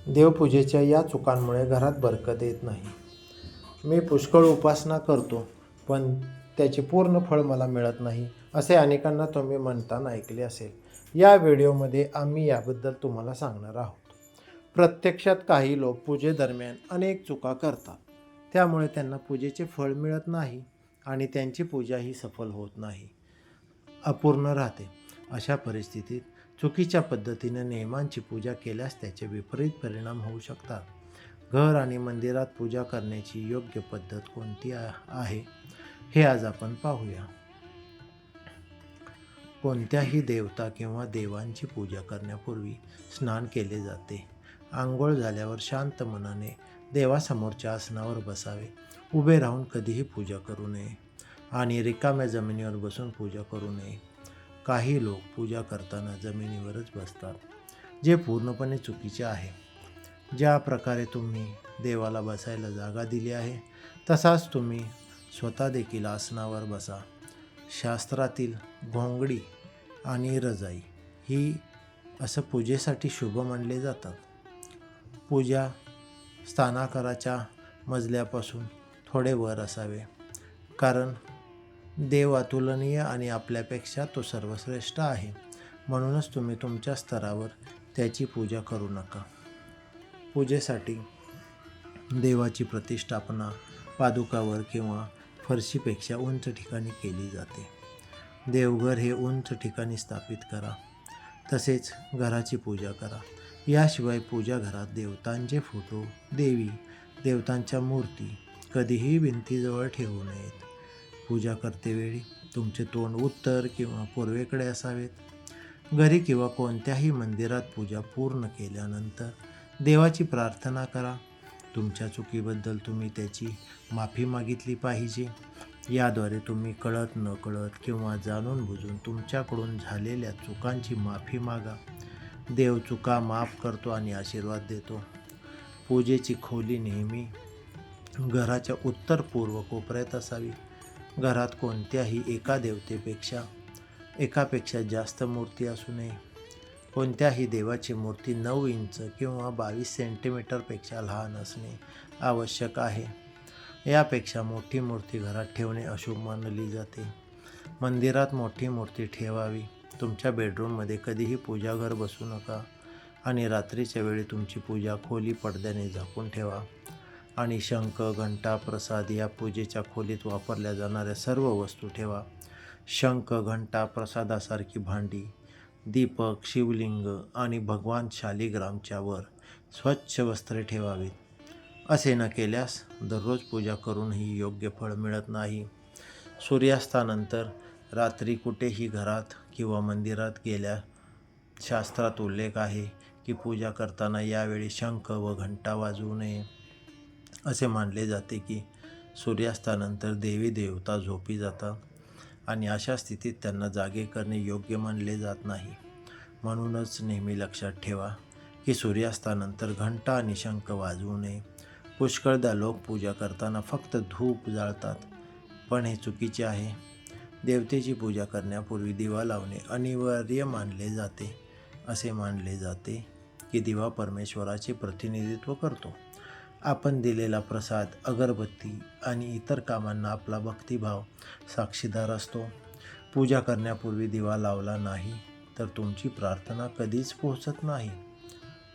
देवपूजेच्या या चुकांमुळे घरात बरकत येत नाही. मी पुष्कळ उपासना करतो, पण त्याचे पूर्ण फळ मला मिळत नाही, असे अनेकांना तुम्ही म्हणताना ऐकले असेल. या व्हिडिओमध्ये आम्ही याबद्दल तुम्हाला सांगणार आहोत. प्रत्यक्षात काही लोक पूजेदरम्यान अनेक चुका करतात, त्यामुळे त्यांना पूजेचे फळ मिळत नाही आणि त्यांची पूजाही सफल होत नाही, अपूर्ण राहते. अशा परिस्थितीत चुकीच्या पद्धतीने नियमांची पूजा केल्यास त्याचे विपरीत परिणाम होऊ शकतात. घर आणि मंदिरात पूजा करण्याची योग्य पद्धत कोणती आहे हे आज आपण पाहूया. कोणत्याही देवता किंवा देवांची पूजा करण्यापूर्वी स्नान केले जाते. आंघोळ झाल्यावर शांत मनाने देवासमोरच्या आसनावर बसावे. उभे राहून कधीही पूजा करू नये आणि रिकाम्या जमिनीवर बसून पूजा करू नये. काही लोक पूजा करताना जमिनीवरच बसतात, जे पूर्णपणे चुकीचे आहे. ज्या प्रकारे तुम्ही देवाला बसायला जागा दिली आहे, तसाच तुम्ही स्वतः देखील आसनावर बसा. शास्त्रातील घोंगडी आणि रजाई ही असं पूजेसाठी शुभ मानले जातात. पूजा स्थानाकाराच्या मजल्यापासून थोडे वर असावे, कारण देव अतुलनीय आणि आपल्यापेक्षा तो सर्वश्रेष्ठ आहे. म्हणूनच तुम्ही तुमच्या स्तरावर त्याची पूजा करू नका. पूजेसाठी देवाची प्रतिष्ठापना पादुकावर किंवा फरशीपेक्षा उंच ठिकाणी केली जाते. देवघर हे उंच ठिकाणी स्थापित करा. तसेच घराची पूजा करा. याशिवाय पूजा घरात देवतांचे फोटो, देवी देवतांच्या मूर्ती कधीही भिंतीजवळ ठेवू नयेत. पूजा करतेवेळी तुमचे तोंड उत्तर किंवा पूर्वेकडे असावेत. घरी किंवा कोणत्याही मंदिरात पूजा पूर्ण केल्यानंतर देवाची प्रार्थना करा. तुमच्या चुकीबद्दल तुम्ही त्याची माफी मागितली पाहिजे. याद्वारे तुम्ही कळत नकळत किंवा जाणून बुजून तुमच्याकडून झालेल्या चुकांची माफी मागा. देव चुका माफ करतो आणि आशीर्वाद देतो. पूजेची खोली नेहमी घराच्या उत्तर पूर्व कोपऱ्यात असावी. घरात कोणत्याही एकापेक्षा जास्त मूर्ती असू नये. कोणत्याही देवाची मूर्ती 9 इंच किंवा 22 सेंटीमीटरपेक्षा लहान असणे आवश्यक आहे. यापेक्षा मोठी मूर्ती घरात ठेवणे अशुभ मानली जाते. मंदिरात मोठी मूर्ती ठेवावी. तुमच्या बेडरूममध्ये कधीही पूजाघर बसू नका आणि रात्रीच्या वेळी तुमची पूजा खोली पडद्याने झाकून ठेवा. आणि शंख, घंटा, प्रसाद या पूजेच्या खोलीत वापरल्या जाणाऱ्या सर्व वस्तू ठेवा. शंख, घंटा, प्रसादासारखी भांडी, दीपक, शिवलिंग आणि भगवान शालिग्रामच्या वर स्वच्छ वस्त्रे ठेवावीत. असे न केल्यास दररोज पूजा करूनही योग्य फळ मिळत नाही. सूर्यास्तानंतर रात्री कुठेही घरात किंवा मंदिरात गेल्या शास्त्रात उल्लेख आहे की पूजा करताना यावेळी शंख व घंटा वाजवू नये. असे मानले जाते की सूर्यास्तानंतर देवी देवता झोपी जातात आणि अशा स्थितीत त्यांना जागे करणे योग्य मानले जात नाही. म्हणूनच नेहमी लक्षात ठेवा की सूर्यास्तानंतर घंटा आणि शंख वाजवू नये. पुष्कळदा लोक पूजा करताना फक्त धूप जाळतात, पण हे चुकीचे आहे. देवतेची पूजा करण्यापूर्वी दिवा लावणे अनिवार्य मानले जाते. असे मानले जाते की दिवा परमेश्वराचे प्रतिनिधित्व करतो. आपण दिलेला प्रसाद, अगरबत्ती आणि इतर कामांना आपला भक्तिभाव साक्षीदार असतो. पूजा करण्यापूर्वी दिवा लावला नाही तर तुमची प्रार्थना कधीच पोहोचत नाही.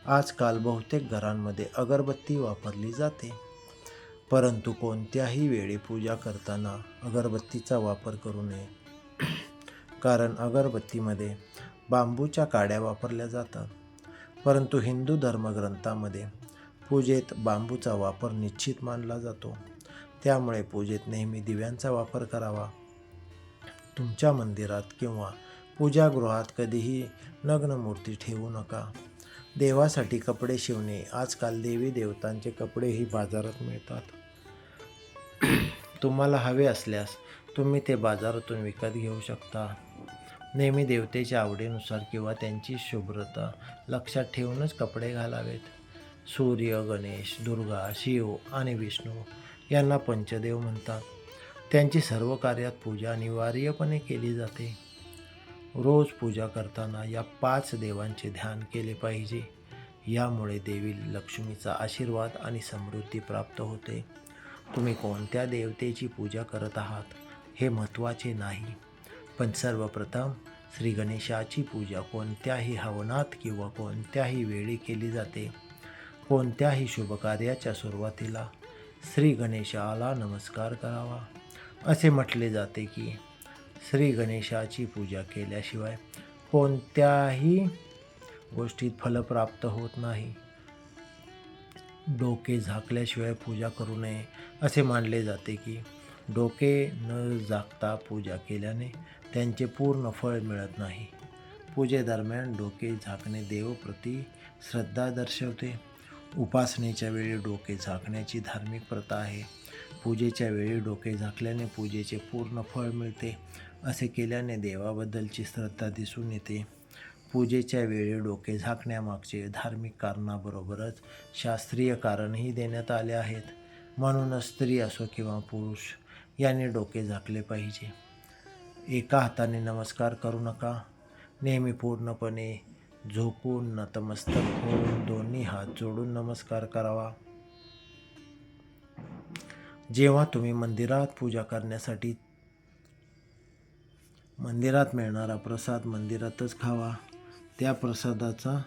आजकाल बहुतेक घरांमध्ये अगरबत्ती वापरली जाते, परंतु कोणत्याही वेळी पूजा करताना अगरबत्तीचा वापर करू नये, कारण अगरबत्तीमध्ये बांबूच्या काड्या वापरल्या जातात. परंतु हिंदू धर्मग्रंथामध्ये पूजेत बांबूचा वापर निश्चित मानला जातो. त्यामुळे पूजेत नेहमी दिव्यांचा वापर करावा. तुमच्या मंदिरात किंवा पूजागृहात कधीही नग्न मूर्ती ठेवू नका. देवासाठी कपडे शिवणे. आजकाल देवी देवतांचे कपडेही बाजारात मिळतात. तुम्हाला हवे असल्यास तुम्ही ते बाजारातून विकत घेऊ शकता. नेहमी देवतेच्या आवडीनुसार किंवा त्यांची शुभ्रता लक्षात ठेवूनच कपडे घालावेत. सूर्य, गणेश, दुर्गा, शिव आणि विष्णू यांना पंचदेव म्हणतात. त्यांची सर्व कार्यात पूजा अनिवार्यपणे केली जाते. रोज पूजा करताना या 5 देवांचे ध्यान केले पाहिजे. यामुळे देवी लक्ष्मीचा आशीर्वाद आणि समृद्धी प्राप्त होते. तुम्ही कोणत्या देवतेची पूजा करत आहात हे महत्त्वाचे नाही, पण सर्वप्रथम श्री गणेशाची पूजा कोणत्याही हवनात किंवा कोणत्याही वेळी केली जाते. कोणत्याही शुभकार्याच्या सुरुवातीला श्री गणेशाला नमस्कार करावा. असे म्हटले जाते की श्री गणेशाची पूजा केल्याशिवाय कोणत्याही गोष्टीत फल प्राप्त होत नाही. डोके झाकल्याशिवाय पूजा करू नये. असे मानले जाते की डोके न झाकता पूजा केल्याने त्यांचे पूर्ण फळ मिळत नाही. पूजेदरम्यान डोके झाकणे देवप्रती श्रद्धा दर्शवते. उपासनेच्या वेळी डोके झाकण्याची धार्मिक प्रथा आहे. पूजेच्या वेळी डोके झाकल्याने पूजेचे पूर्ण फळ मिळते. असे केल्याने देवाबद्दलची श्रद्धा दिसून येते. पूजेच्या वेळी डोके झाकण्यामागचे धार्मिक कारणाबरोबरच शास्त्रीय कारणही देण्यात आले आहेत. म्हणूनच स्त्री असो किंवा पुरुष यांनी डोके झाकले पाहिजे. एका हाताने नमस्कार करू नका. नेहमी पूर्णपणे झोपून नतमस्तक होऊन दोन्ही हात जोडून नमस्कार करावा. जेव्हा तुम्ही मंदिरात पूजा करण्यासाठी मंदिरात मिळणारा प्रसाद मंदिरातच खावा. त्या प्रसादाचा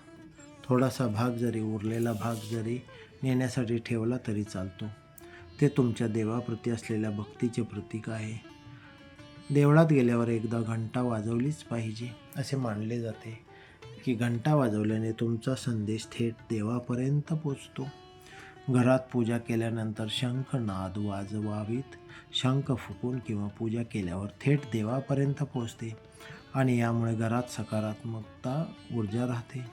थोडासा भाग जरी उरलेला भाग जरी नेण्यासाठी ठेवला तरी चालतो. ते तुमच्या देवाप्रती असलेल्या भक्तीचे प्रतीक आहे. देवळात गेल्यावर एकदा घंटा वाजवलीच पाहिजे. असे मानले जाते की घंटा वाजवल्याने तुमचा संदेश थेट देवापर्यंत पोचतो. घरात पूजा केल्यानंतर शंखनाद वाजवावीत. शंख फुकून किंवा पूजा केल्यावर थेट देवापर्यंत पोचते आणि यामुळे घरात सकारात्मकता ऊर्जा राहते.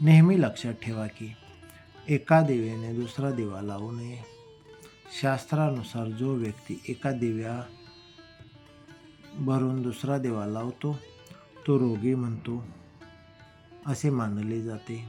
नेहमी लक्षात ठेवा की एका दिव्याने दुसरा दिवा लावू नये. शास्त्रानुसार जो व्यक्ती एका दिव्या भरून दुसरा दिवा लावतो तो रोगी म्हणतो असे मानले जाते.